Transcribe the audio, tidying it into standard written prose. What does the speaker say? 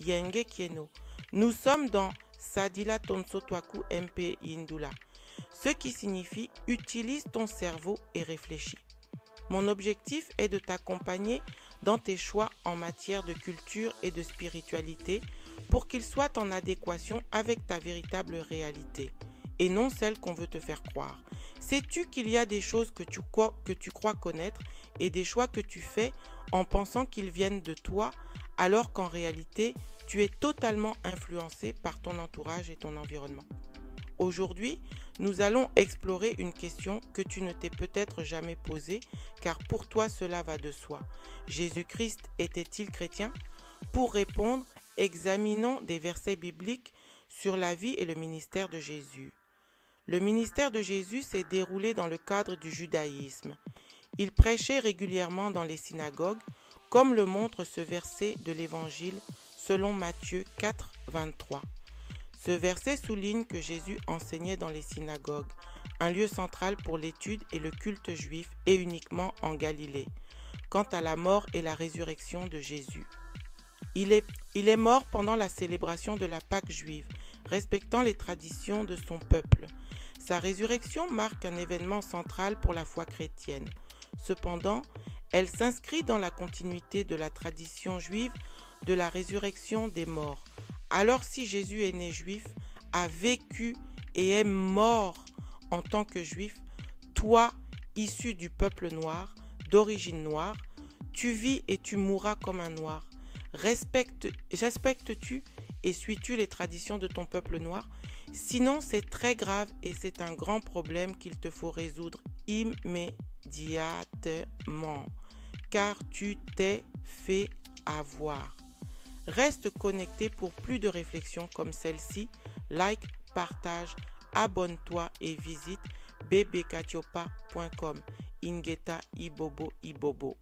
Yenge Kieno. Nous sommes dans Sadila Tonso Twaku MP Indula, ce qui signifie utilise ton cerveau et réfléchis. Mon objectif est de t'accompagner dans tes choix en matière de culture et de spiritualité pour qu'ils soient en adéquation avec ta véritable réalité et non celle qu'on veut te faire croire. Sais-tu qu'il y a des choses que tu crois connaître et des choix que tu fais en pensant qu'ils viennent de toi alors qu'en réalité, tu es totalement influencé par ton entourage et ton environnement. Aujourd'hui, nous allons explorer une question que tu ne t'es peut-être jamais posée, car pour toi cela va de soi. Jésus-Christ était-il chrétien? Pour répondre, examinons des versets bibliques sur la vie et le ministère de Jésus. Le ministère de Jésus s'est déroulé dans le cadre du judaïsme. Il prêchait régulièrement dans les synagogues, comme le montre ce verset de l'Évangile selon Matthieu 4, 23. Ce verset souligne que Jésus enseignait dans les synagogues, un lieu central pour l'étude et le culte juif et uniquement en Galilée. Quant à la mort et la résurrection de Jésus, il est mort pendant la célébration de la Pâque juive, respectant les traditions de son peuple. Sa résurrection marque un événement central pour la foi chrétienne. Cependant, elle s'inscrit dans la continuité de la tradition juive de la résurrection des morts. Alors si Jésus est né juif, a vécu et est mort en tant que juif, toi, issu du peuple noir, d'origine noire, tu vis et tu mourras comme un noir. Respectes-tu et suis-tu les traditions de ton peuple noir? Sinon, c'est très grave et c'est un grand problème qu'il te faut résoudre immédiatement, car tu t'es fait avoir. Reste connecté pour plus de réflexions comme celle-ci. Like, partage, abonne-toi et visite bbkatiopa.com. Ingeta Ibobo Ibobo.